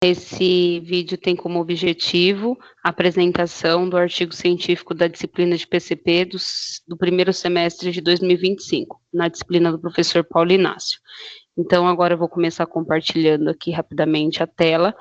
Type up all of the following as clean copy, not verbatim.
Esse vídeo tem como objetivo a apresentação do artigo científico da disciplina de PCP do primeiro semestre de 2025, na disciplina do professor Paulo Inácio. Então, agora eu vou começar compartilhando aqui rapidamente a tela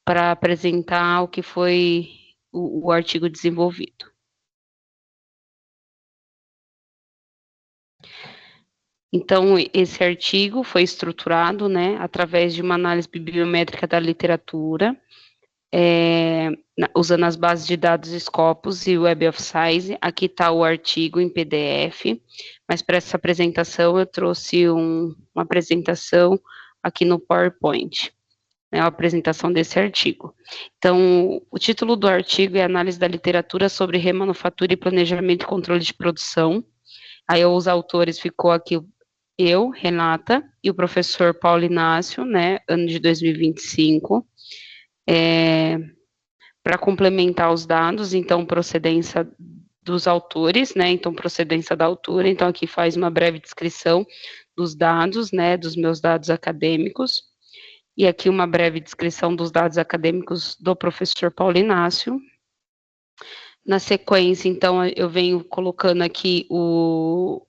para apresentar o que foi o artigo desenvolvido. Então, esse artigo foi estruturado, né, através de uma análise bibliométrica da literatura, usando as bases de dados Scopus e Web of Science. Aqui está o artigo em PDF, mas para essa apresentação eu trouxe uma apresentação aqui no PowerPoint, né, a apresentação desse artigo. Então, o título do artigo é Análise da literatura sobre remanufatura e planejamento e controle de produção. Aí os autores ficou aqui eu, Renata, e o professor Paulo Inácio, né, ano de 2025, para complementar os dados, então, procedência dos autores, né, então, procedência da autora, então, aqui faz uma breve descrição dos dados, né, dos meus dados acadêmicos, e aqui uma breve descrição dos dados acadêmicos do professor Paulo Inácio. Na sequência, então, eu venho colocando aqui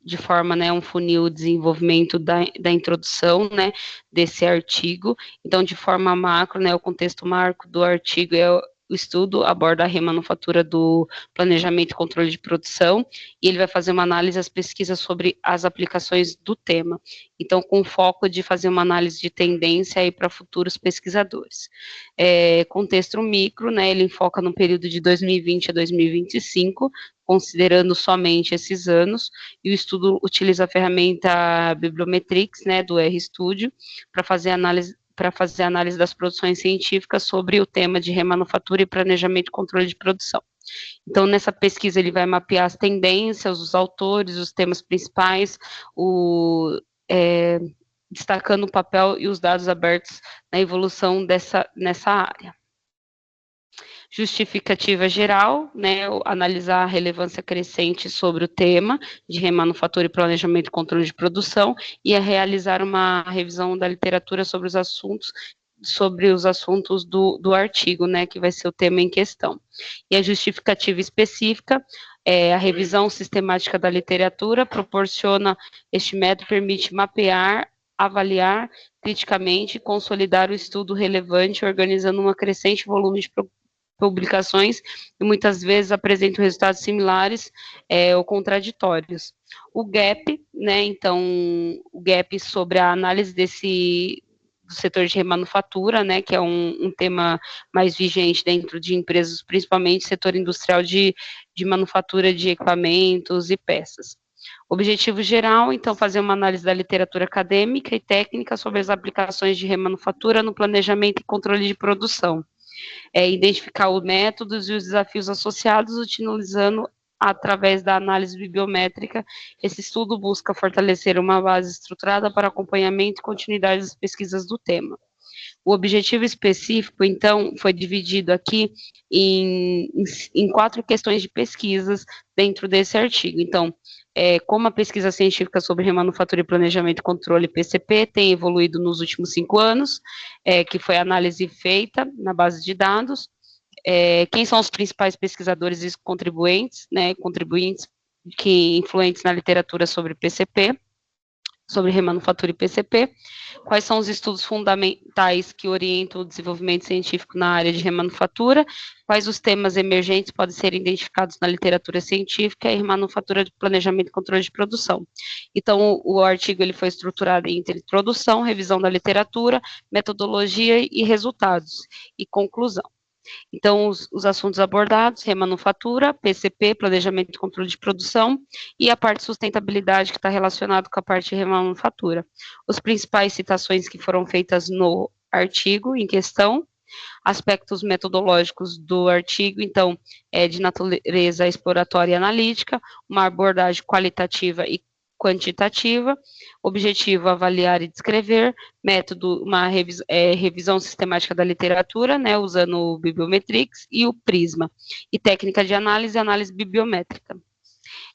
de forma, né, um funil o desenvolvimento da introdução, né, desse artigo. Então, de forma macro, né, o contexto marco do artigo é o estudo aborda a remanufatura do planejamento e controle de produção, e ele vai fazer uma análise das pesquisas sobre as aplicações do tema. Então, com foco de fazer uma análise de tendência aí para futuros pesquisadores. Contexto micro, né, ele enfoca no período de 2020 a 2025, considerando somente esses anos, e o estudo utiliza a ferramenta Bibliometrix, né, do RStudio, para fazer análise das produções científicas sobre o tema de remanufatura e planejamento e controle de produção. Então, nessa pesquisa, ele vai mapear as tendências, os autores, os temas principais, destacando o papel e os dados abertos na evolução nessa área. Justificativa geral, né, analisar a relevância crescente sobre o tema de remanufatura e planejamento e controle de produção, e a realizar uma revisão da literatura sobre os assuntos do artigo, né, que vai ser o tema em questão. E a justificativa específica, a revisão sistemática da literatura proporciona, este método permite mapear, avaliar criticamente e consolidar o estudo relevante, organizando um crescente volume de publicações e muitas vezes apresentam resultados similares ou contraditórios. O gap, né, então, o gap sobre a análise do setor de remanufatura, né, que é um tema mais vigente dentro de empresas, principalmente setor industrial de manufatura de equipamentos e peças. Objetivo geral, então, fazer uma análise da literatura acadêmica e técnica sobre as aplicações de remanufatura no planejamento e controle de produção. Identificar os métodos e os desafios associados, utilizando através da análise bibliométrica. Esse estudo busca fortalecer uma base estruturada para acompanhamento e continuidade das pesquisas do tema. O objetivo específico, então, foi dividido aqui em 4 questões de pesquisas dentro desse artigo. Então, como a pesquisa científica sobre remanufatura e planejamento e controle PCP tem evoluído nos últimos 5 anos, que foi a análise feita na base de dados, quem são os principais pesquisadores e contribuintes, né, que influentes na literatura sobre PCP, sobre remanufatura e PCP, quais são os estudos fundamentais que orientam o desenvolvimento científico na área de remanufatura, quais os temas emergentes podem ser identificados na literatura científica e remanufatura de planejamento e controle de produção. Então, o artigo ele foi estruturado entre introdução, revisão da literatura, metodologia e resultados, e conclusão. Então, os assuntos abordados, remanufatura, PCP, planejamento e controle de produção, e a parte de sustentabilidade que está relacionado com a parte de remanufatura. Os principais citações que foram feitas no artigo em questão, aspectos metodológicos do artigo, então, de natureza exploratória e analítica, uma abordagem qualitativa e quantitativa, objetivo avaliar e descrever, método, uma revisão sistemática da literatura, né, usando o Bibliometrix e o Prisma, e técnica de análise bibliométrica.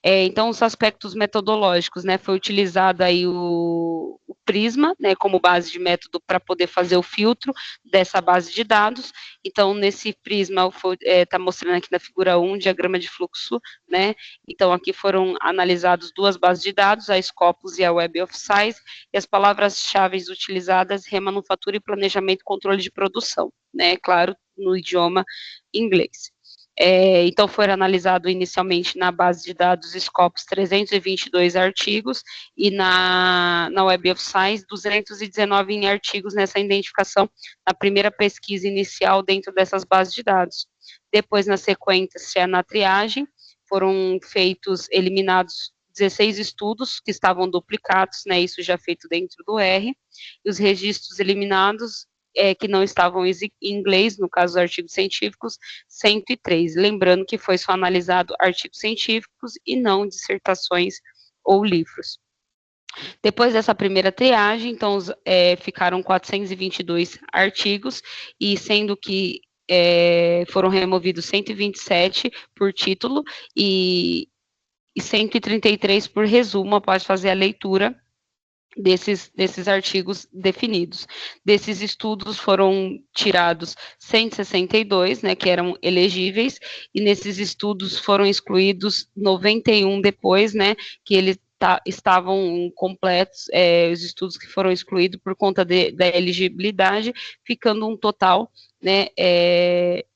Então, os aspectos metodológicos, né, foi utilizado aí o Prisma, né, como base de método para poder fazer o filtro dessa base de dados. Então, nesse Prisma, está mostrando aqui na figura 1, diagrama de fluxo, né, então aqui foram analisados duas bases de dados, a Scopus e a Web of Science, e as palavras-chave utilizadas, remanufatura e planejamento e controle de produção, né, claro, no idioma inglês. Então, foram analisados inicialmente na base de dados Scopus 322 artigos e na Web of Science 219 em artigos nessa identificação, na primeira pesquisa inicial dentro dessas bases de dados. Depois, na sequência, na triagem, foram eliminados 16 estudos que estavam duplicados, né, isso já feito dentro do R, e os registros eliminados que não estavam em inglês, no caso dos artigos científicos, 103. Lembrando que foi só analisado artigos científicos e não dissertações ou livros. Depois dessa primeira triagem, então, ficaram 422 artigos, e sendo que foram removidos 127 por título e 133 por resumo, após fazer a leitura desses artigos definidos. Desses estudos foram tirados 162, né, que eram elegíveis, e nesses estudos foram excluídos 91 depois, né, que eles estavam completos, os estudos que foram excluídos por conta da elegibilidade, ficando um total, né,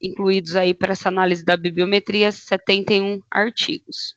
incluídos aí para essa análise da bibliometria, 71 artigos.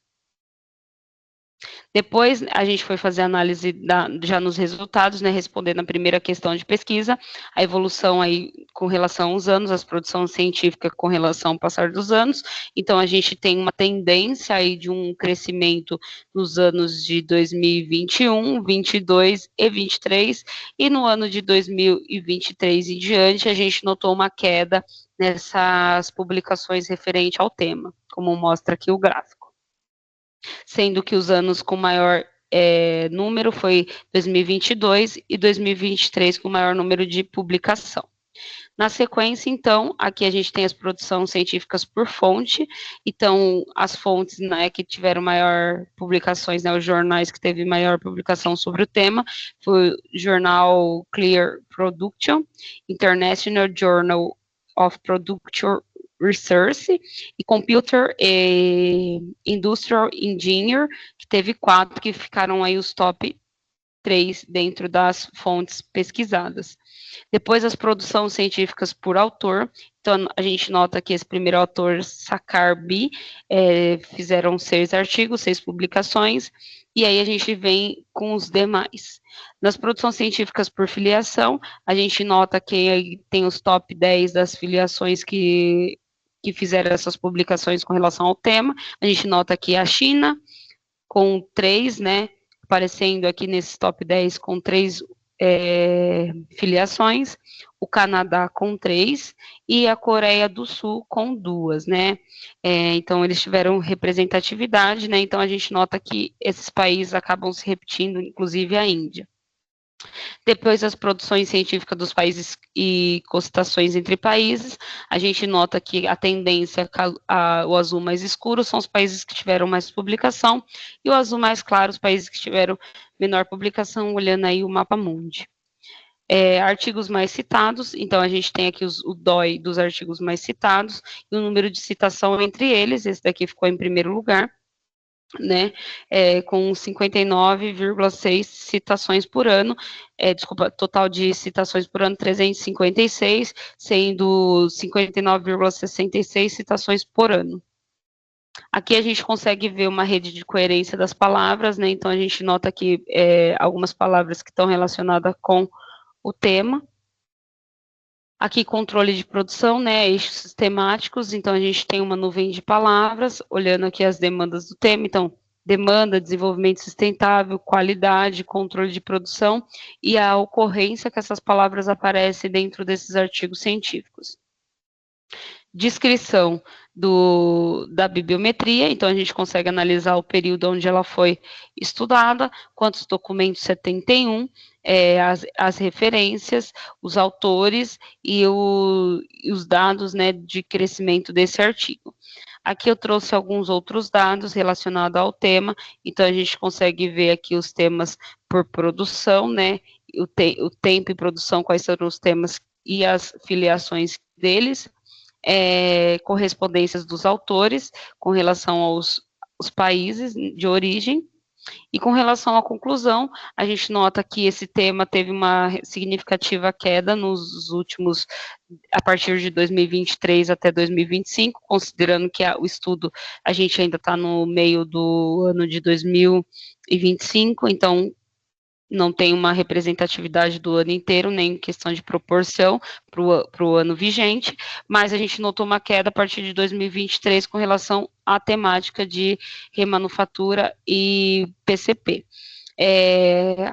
Depois, a gente foi fazer análise já nos resultados, né, respondendo a primeira questão de pesquisa, a evolução aí com relação aos anos, a produção científica com relação ao passar dos anos. Então, a gente tem uma tendência aí de um crescimento nos anos de 2021, 22 e 23, e no ano de 2023 em diante, a gente notou uma queda nessas publicações referente ao tema, como mostra aqui o gráfico. Sendo que os anos com maior número foi 2022 e 2023 com maior número de publicação. Na sequência, então, aqui a gente tem as produções científicas por fonte, então, as fontes, né, que tiveram maior publicações, né, os jornais que teve maior publicação sobre o tema, foi o jornal Clear Production, International Journal of Production Research e Computer Industrial Engineer, que teve 4, que ficaram aí os top 3 dentro das fontes pesquisadas. Depois, as produções científicas por autor, então, a gente nota que esse primeiro autor, Sakarbi, fizeram 6 artigos, 6 publicações, e aí a gente vem com os demais. Nas produções científicas por filiação, a gente nota que aí tem os top 10 das filiações que fizeram essas publicações com relação ao tema. A gente nota aqui a China, com 3, né, aparecendo aqui nesse top 10 com 3 filiações, o Canadá com 3 e a Coreia do Sul com 2, né? Então, eles tiveram representatividade, né? Então, a gente nota que esses países acabam se repetindo, inclusive a Índia. Depois, as produções científicas dos países e consultações entre países, a gente nota que a tendência, o azul mais escuro, são os países que tiveram mais publicação, e o azul mais claro, os países que tiveram menor publicação, olhando aí o mapa mundi. Artigos mais citados, então a gente tem aqui o DOI dos artigos mais citados, e o número de citação entre eles, esse daqui ficou em primeiro lugar, né, com 59,6 citações por ano, total de citações por ano 356, sendo 59,66 citações por ano. Aqui a gente consegue ver uma rede de coerência das palavras, né, então a gente nota aqui algumas palavras que estão relacionadas com o tema. Aqui, controle de produção, né, eixos sistemáticos, então a gente tem uma nuvem de palavras, olhando aqui as demandas do tema, então, demanda, desenvolvimento sustentável, qualidade, controle de produção, e a ocorrência que essas palavras aparecem dentro desses artigos científicos. Descrição da bibliometria, então a gente consegue analisar o período onde ela foi estudada, quantos documentos 71, as referências, os autores e os dados, né, de crescimento desse artigo. Aqui eu trouxe alguns outros dados relacionados ao tema, então a gente consegue ver aqui os temas por produção, né, o tempo e produção, quais foram os temas e as filiações deles, correspondências dos autores com relação aos países de origem, e com relação à conclusão, a gente nota que esse tema teve uma significativa queda nos últimos, a partir de 2023 até 2025, considerando que o estudo, a gente ainda está no meio do ano de 2025, então não tem uma representatividade do ano inteiro, nem questão de proporção para o ano vigente, mas a gente notou uma queda a partir de 2023 com relação à temática de remanufatura e PCP.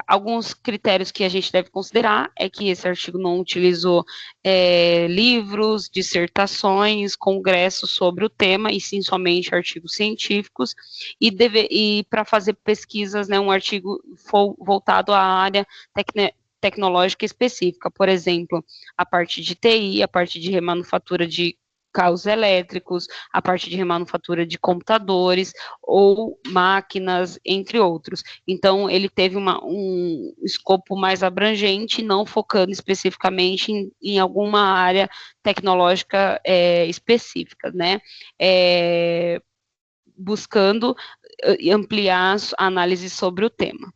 Alguns critérios que a gente deve considerar é que esse artigo não utilizou livros, dissertações, congressos sobre o tema, e sim somente artigos científicos, e para fazer pesquisas, né, um artigo voltado à área tecnológica específica, por exemplo, a parte de TI, a parte de remanufatura de carros elétricos, a parte de remanufatura de computadores ou máquinas, entre outros. Então, ele teve um escopo mais abrangente, não focando especificamente em alguma área tecnológica específica, né? Buscando ampliar a análise sobre o tema.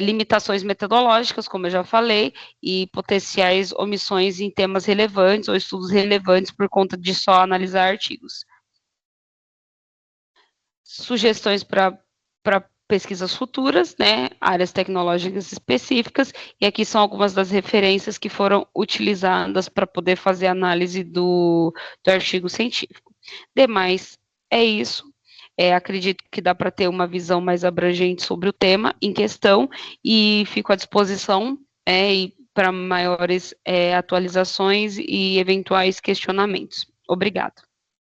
Limitações metodológicas, como eu já falei, e potenciais omissões em temas relevantes ou estudos relevantes por conta de só analisar artigos. Sugestões para pesquisas futuras, né, áreas tecnológicas específicas, e aqui são algumas das referências que foram utilizadas para poder fazer análise do artigo científico. Demais, é isso. Acredito que dá para ter uma visão mais abrangente sobre o tema em questão, e fico à disposição para maiores atualizações e eventuais questionamentos. Obrigada.